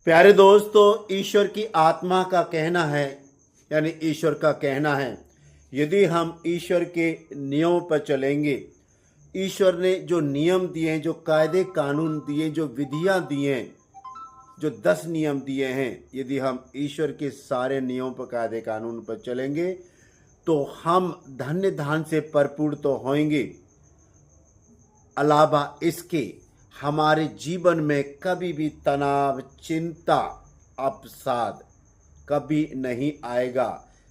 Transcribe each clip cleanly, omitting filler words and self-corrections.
प्यारे दोस्तों, ईश्वर की आत्मा का कहना है, यानी ईश्वर का कहना है, यदि हम ईश्वर के नियमों पर चलेंगे, ईश्वर ने जो नियम दिए हैं, जो कायदे कानून दिए, जो विधियां दिए हैं, जो 10 नियम दिए हैं, यदि हम ईश्वर के सारे नियमों पर, कायदे कानून पर चलेंगे तो हम धन्य धान से भरपूर तो होंगे। अलावा इसके हमारे जीवन में कभी भी तनाव, चिंता, अवसाद कभी नहीं आएगा।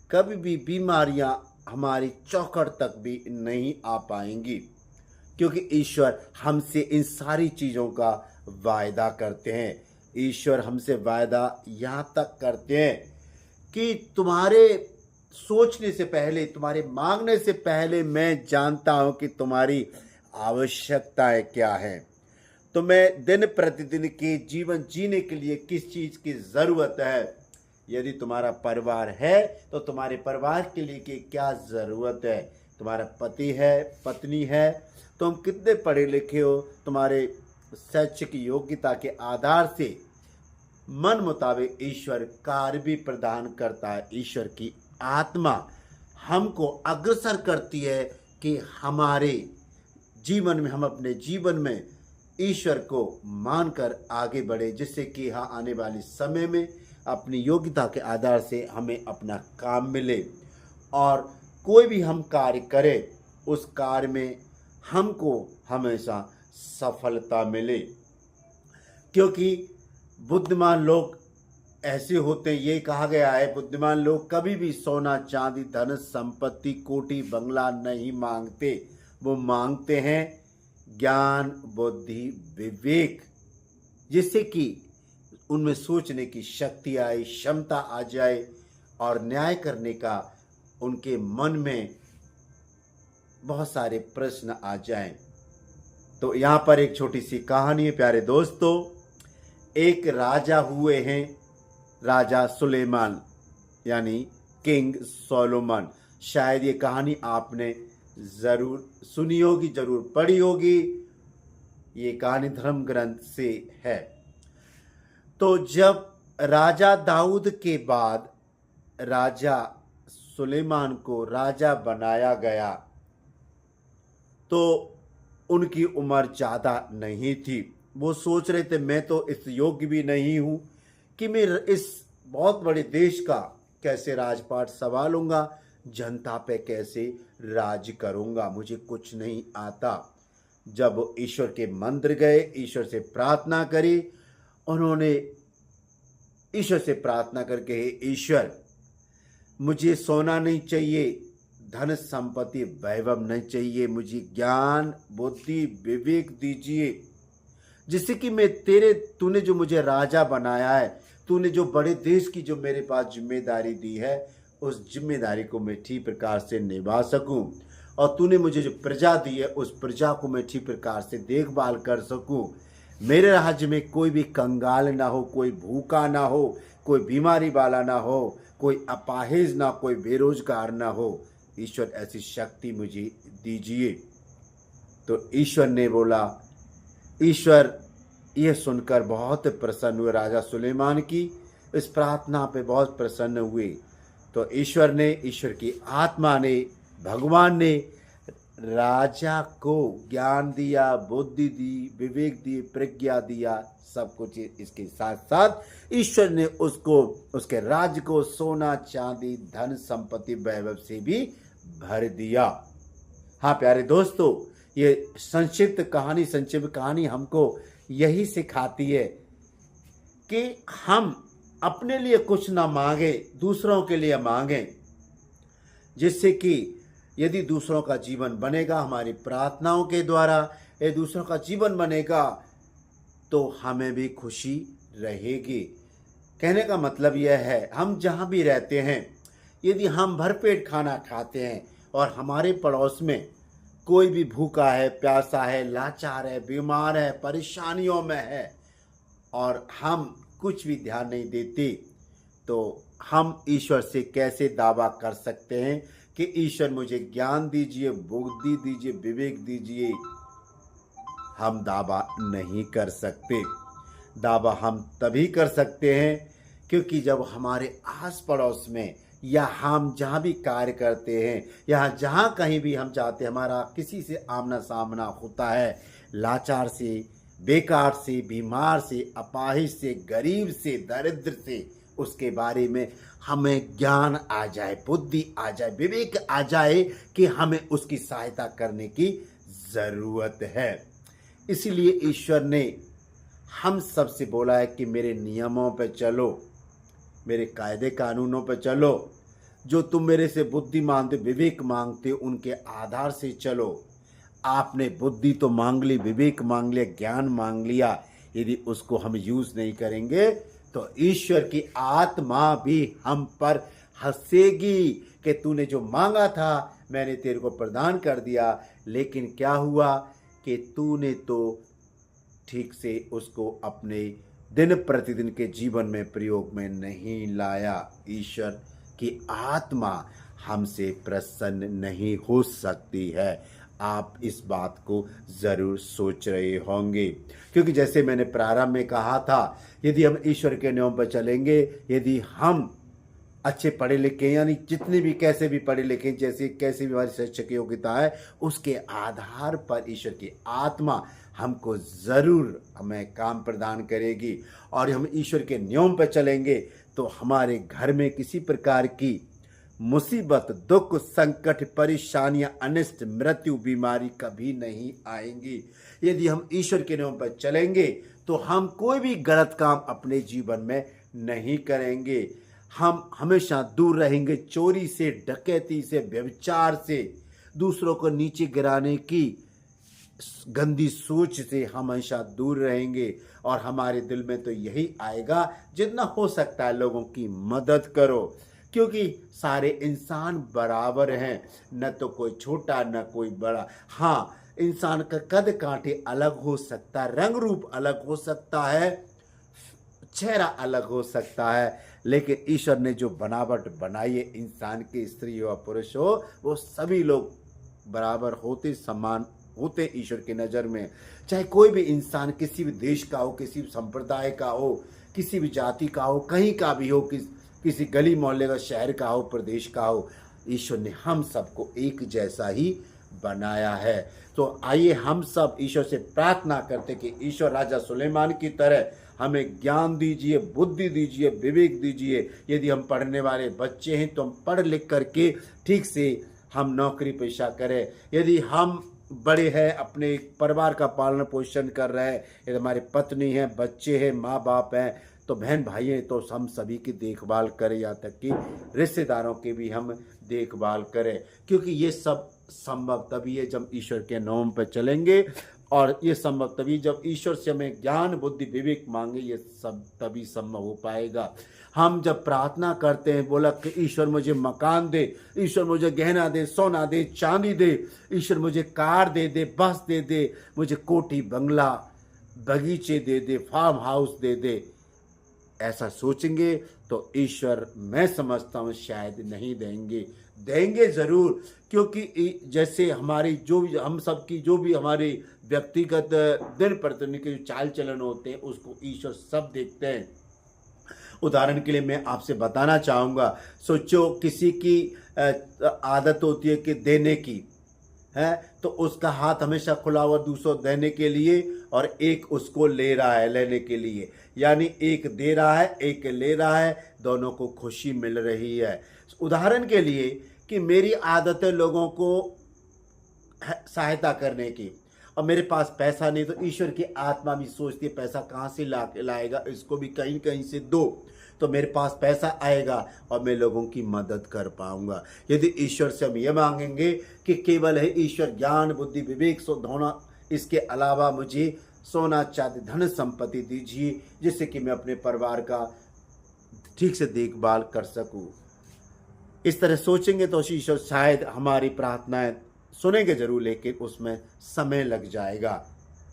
कभी भी बीमारियां हमारी चौखट तक भी नहीं आ पाएंगी, क्योंकि ईश्वर हमसे इन सारी चीज़ों का वायदा करते हैं। ईश्वर हमसे वायदा यहाँ तक करते हैं कि तुम्हारे सोचने से पहले, तुम्हारे मांगने से पहले मैं जानता हूँ कि तुम्हारी आवश्यकताएं क्या हैं। तुम्हें दिन प्रतिदिन के जीवन जीने के लिए किस चीज़ की ज़रूरत है। यदि तुम्हारा परिवार है तो तुम्हारे परिवार के लिए क्या ज़रूरत है। तुम्हारा पति है, पत्नी है, तुम कितने पढ़े लिखे हो, तुम्हारे शैक्षिक योग्यता के आधार से मन मुताबिक ईश्वर कार्य भी प्रदान करता है। ईश्वर की आत्मा हमको अग्रसर करती है कि हमारे जीवन में, हम अपने जीवन में ईश्वर को मानकर आगे बढ़े, जिससे कि यहाँ आने वाले समय में अपनी योग्यता के आधार से हमें अपना काम मिले और कोई भी हम कार्य करें उस कार्य में हमको हमेशा सफलता मिले। क्योंकि बुद्धिमान लोग ऐसे होते हैं, ये कहा गया है, बुद्धिमान लोग कभी भी सोना, चांदी, धन, संपत्ति, कोठी, बंगला नहीं मांगते। वो मांगते हैं ज्ञान, बुद्धि, विवेक, जिससे कि उनमें सोचने की शक्ति आए, क्षमता आ जाए और न्याय करने का उनके मन में बहुत सारे प्रश्न आ जाएं। तो यहाँ पर एक छोटी सी कहानी है प्यारे दोस्तों। एक राजा हुए हैं, राजा सुलेमान, यानी किंग सोलोमन। शायद ये कहानी आपने ज़रूर सुनी होगी, ज़रूर पढ़ी होगी। ये कहानी धर्म ग्रंथ से है। तो जब राजा दाऊद के बाद राजा सुलेमान को राजा बनाया गया तो उनकी उम्र ज़्यादा नहीं थी। वो सोच रहे थे मैं तो इस योग्य भी नहीं हूँ कि मैं इस बहुत बड़े देश का कैसे राजपाट संभालूंगा, जनता पे कैसे राज करूंगा, मुझे कुछ नहीं आता। जब ईश्वर के मंदिर गए, ईश्वर से प्रार्थना करी, उन्होंने ईश्वर से प्रार्थना करके, हे ईश्वर, मुझे सोना नहीं चाहिए, धन संपत्ति वैभव नहीं चाहिए, मुझे ज्ञान, बुद्धि, विवेक दीजिए, जिससे कि मैं तूने जो मुझे राजा बनाया है, तूने जो बड़े देश की जो मेरे पास जिम्मेदारी दी है, उस जिम्मेदारी को मैं ठीक प्रकार से निभा सकूं, और तूने मुझे जो प्रजा दी है उस प्रजा को मैं ठीक प्रकार से देखभाल कर सकूं। मेरे राज्य में कोई भी कंगाल ना हो, कोई भूखा ना हो, कोई बीमारी वाला ना हो, कोई अपाहिज ना, कोई बेरोजगार ना हो। ईश्वर ऐसी शक्ति मुझे दीजिए। तो ईश्वर ने बोला, ईश्वर यह सुनकर बहुत प्रसन्न हुए, राजा सुलेमान की इस प्रार्थना पे बहुत प्रसन्न हुए। तो ईश्वर की आत्मा ने, भगवान ने राजा को ज्ञान दिया, बुद्धि दी, विवेक दी, प्रज्ञा दिया, सब कुछ। इसके साथ साथ ईश्वर ने उसको, उसके राज्य को सोना, चांदी, धन, संपत्ति, वैभव से भी भर दिया। हाँ प्यारे दोस्तों, ये संक्षिप्त कहानी हमको यही सिखाती है कि हम अपने लिए कुछ ना मांगे, दूसरों के लिए मांगें, जिससे कि यदि दूसरों का जीवन बनेगा, हमारी प्रार्थनाओं के द्वारा ये दूसरों का जीवन बनेगा, तो हमें भी खुशी रहेगी। कहने का मतलब यह है, हम जहाँ भी रहते हैं, यदि हम भरपेट खाना खाते हैं और हमारे पड़ोस में कोई भी भूखा है, प्यासा है, लाचार है, बीमार है, परेशानियों में है, और हम कुछ भी ध्यान नहीं देते, तो हम ईश्वर से कैसे दावा कर सकते हैं कि ईश्वर मुझे ज्ञान दीजिए, बुद्धि दीजिए, विवेक दीजिए। हम दावा नहीं कर सकते। दावा हम तभी कर सकते हैं क्योंकि जब हमारे आस पड़ोस में या हम जहाँ भी कार्य करते हैं या जहाँ कहीं भी हम जाते हैं, हमारा किसी से आमना सामना होता है, लाचार से, बेकार से, बीमार से, अपाहिज से, गरीब से, दरिद्र से, उसके बारे में हमें ज्ञान आ जाए, बुद्धि आ जाए, विवेक आ जाए कि हमें उसकी सहायता करने की ज़रूरत है। इसलिए ईश्वर ने हम सबसे बोला है कि मेरे नियमों पर चलो, मेरे कायदे कानूनों पर चलो, जो तुम मेरे से बुद्धि मांगते, विवेक मांगते, उनके आधार से चलो। आपने बुद्धि तो मांग ली, विवेक मांग लिया, ज्ञान मांग लिया, यदि उसको हम यूज़ नहीं करेंगे तो ईश्वर की आत्मा भी हम पर हंसेगी कि तूने जो मांगा था मैंने तेरे को प्रदान कर दिया, लेकिन क्या हुआ कि तूने तो ठीक से उसको अपने दिन प्रतिदिन के जीवन में प्रयोग में नहीं लाया। ईश्वर की आत्मा हमसे प्रसन्न नहीं हो सकती है। आप इस बात को ज़रूर सोच रहे होंगे, क्योंकि जैसे मैंने प्रारंभ में कहा था, यदि हम ईश्वर के नियम पर चलेंगे, यदि हम अच्छे पढ़े लिखे, यानी जितने भी कैसे भी पढ़े लिखे, जैसे कैसे भी हमारी शैक्षिक योग्यता है, उसके आधार पर ईश्वर की आत्मा हमको ज़रूर हमें काम प्रदान करेगी। और हम ईश्वर के नियम पर चलेंगे तो हमारे घर में किसी प्रकार की मुसीबत, दुख, संकट, परेशानियां, अनिष्ट, मृत्यु, बीमारी कभी नहीं आएंगी। यदि हम ईश्वर के नियम पर चलेंगे तो हम कोई भी गलत काम अपने जीवन में नहीं करेंगे। हम हमेशा दूर रहेंगे चोरी से, डकैती से, व्यभिचार से, दूसरों को नीचे गिराने की गंदी सोच से हमेशा दूर रहेंगे। और हमारे दिल में तो यही आएगा, जितना हो सकता है लोगों की मदद करो, क्योंकि सारे इंसान बराबर हैं, न तो कोई छोटा न कोई बड़ा। हाँ, इंसान का कद कांटे अलग हो सकता है, रंग रूप अलग हो सकता है, चेहरा अलग हो सकता है, लेकिन ईश्वर ने जो बनावट बनाई है इंसान के, स्त्री हो पुरुष हो, वो सभी लोग बराबर होते, समान होते ईश्वर की नज़र में। चाहे कोई भी इंसान किसी भी देश का हो, किसी भी संप्रदाय का हो, किसी भी जाति का हो, कहीं का भी हो, किसी गली मोहल्ले का, शहर का हो, प्रदेश का हो, ईश्वर ने हम सबको एक जैसा ही बनाया है। तो आइए हम सब ईश्वर से प्रार्थना करते कि ईश्वर राजा सुलेमान की तरह हमें ज्ञान दीजिए, बुद्धि दीजिए, विवेक दीजिए। यदि हम पढ़ने वाले बच्चे हैं तो हम पढ़ लिख करके ठीक से हम नौकरी पेशा करें। यदि हम बड़े हैं, अपने परिवार का पालन पोषण कर रहे हैं, यदि हमारी पत्नी है, बच्चे हैं, माँ बाप हैं, तो बहन भाई हैं, तो हम सभी की देखभाल करें, यहाँ तक कि रिश्तेदारों की भी हम देखभाल करें, क्योंकि ये सब संभव तभी है जब ईश्वर के नाम पर चलेंगे। और ये संभव तभी जब ईश्वर से हमें ज्ञान, बुद्धि, विवेक मांगे, ये सब तभी संभव हो पाएगा। हम जब प्रार्थना करते हैं, बोला कि ईश्वर मुझे मकान दे, ईश्वर मुझे गहना दे, सोना दे, चांदी दे, ईश्वर मुझे कार दे दे, बस दे दे, मुझे कोठी बंगला, बगीचे दे दे, फार्म हाउस दे दे, ऐसा सोचेंगे तो ईश्वर, मैं समझता हूँ, शायद नहीं देंगे। देंगे ज़रूर, क्योंकि जैसे हमारी जो भी, हम सब की जो भी हमारी व्यक्तिगत दिन प्रतिदिन के जो चाल चलन होते हैं, उसको ईश्वर सब देखते हैं। उदाहरण के लिए मैं आपसे बताना चाहूँगा, सोचो किसी की आदत होती है कि देने की है, तो उसका हाथ हमेशा खुला हुआ दूसरों देने के लिए, और एक उसको ले रहा है लेने के लिए, यानी एक दे रहा है, एक ले रहा है, दोनों को खुशी मिल रही है। उदाहरण के लिए कि मेरी आदत है लोगों को सहायता करने की, और मेरे पास पैसा नहीं, तो ईश्वर की आत्मा भी सोचती है पैसा कहाँ से लाएगा, इसको भी कहीं कहीं से दो, तो मेरे पास पैसा आएगा और मैं लोगों की मदद कर पाऊंगा। यदि ईश्वर से हम ये मांगेंगे कि केवल है ईश्वर ज्ञान, बुद्धि, विवेक सो धोना, इसके अलावा मुझे सोना, चांदी, धन संपत्ति दीजिए, जिससे कि मैं अपने परिवार का ठीक से देखभाल कर सकूं। इस तरह सोचेंगे तो ईश्वर शायद हमारी प्रार्थनाएं सुनेंगे जरूर, लेकिन उसमें समय लग जाएगा।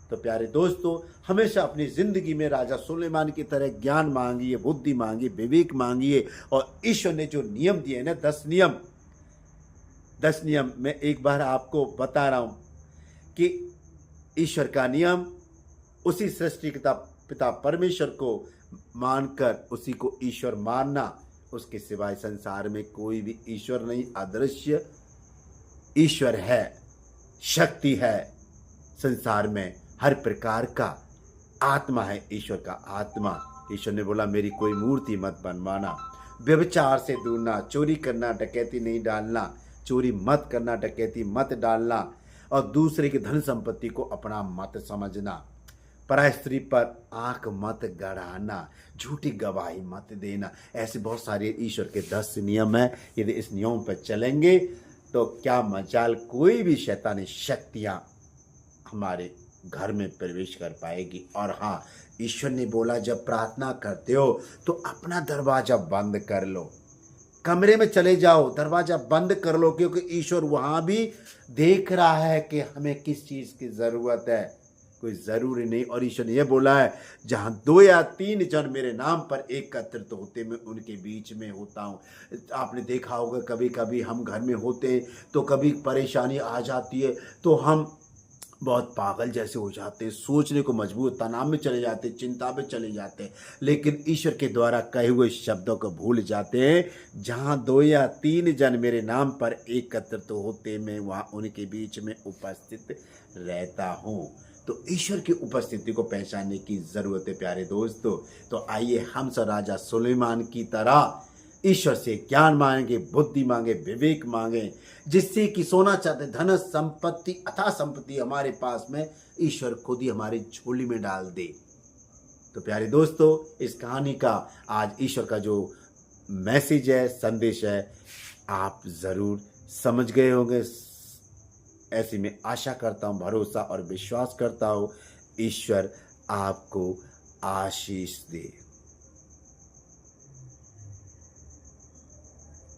तो प्यारे दोस्तों, हमेशा अपनी ज़िंदगी में राजा सुलेमान की तरह ज्ञान मांगिए, बुद्धि मांगिए, विवेक मांगिए, और ईश्वर ने जो नियम दिए ना, 10 नियम मैं एक बार आपको बता रहा हूँ कि ईश्वर का नियम उसी सृष्टिकर्ता पिता परमेश्वर को मानकर उसी को ईश्वर मानना। उसके सिवाय संसार में कोई भी ईश्वर नहीं, अदृश्य ईश्वर है, शक्ति है संसार में, हर प्रकार का आत्मा है ईश्वर का आत्मा। ईश्वर ने बोला मेरी कोई मूर्ति मत बनवाना, व्यभिचार से दूरना, चोरी करना, डकैती नहीं डालना, चोरी मत करना, डकैती मत डालना, और दूसरे की धन संपत्ति को अपना मत समझना, पराय स्त्री पर आंख मत गड़ाना, झूठी गवाही मत देना। ऐसे बहुत सारे ईश्वर के 10 नियम हैं। यदि इस नियम पर चलेंगे तो क्या मजाल कोई भी शैतानी शक्तियां हमारे घर में प्रवेश कर पाएगी। और हाँ, ईश्वर ने बोला जब प्रार्थना करते हो तो अपना दरवाजा बंद कर लो, कमरे में चले जाओ, दरवाजा बंद कर लो, क्योंकि ईश्वर वहां भी देख रहा है कि हमें किस चीज की जरूरत है। कोई जरूरी नहीं। और ईश्वर ने यह बोला है जहां 2 या 3 जन मेरे नाम पर एकत्रित होते मैं उनके बीच में होता हूं। आपने देखा होगा कभी कभी हम घर में होते तो कभी परेशानी आ जाती है तो हम बहुत पागल जैसे हो जाते हैं, सोचने को मजबूर, तनाव में चले जाते, चिंता में चले जाते, लेकिन ईश्वर के द्वारा कहे हुए शब्दों को भूल जाते हैं। जहाँ 2 या 3 जन मेरे नाम पर एकत्रित तो होते मैं वहाँ उनके बीच में उपस्थित रहता हूँ। तो ईश्वर की उपस्थिति को पहचानने की ज़रूरत है प्यारे दोस्तों। तो आइए हम सब राजा सुलेमान की तरह ईश्वर से ज्ञान मांगे, बुद्धि मांगे, विवेक मांगे, जिससे कि सोना चाहते धन संपत्ति अथाह संपत्ति हमारे पास में ईश्वर खुद ही हमारी झोली में डाल दे। तो प्यारे दोस्तों, इस कहानी का आज ईश्वर का जो मैसेज है, संदेश है, आप ज़रूर समझ गए होंगे। ऐसी मैं आशा करता हूँ, भरोसा और विश्वास करता हूँ ईश्वर आपको आशीष दे।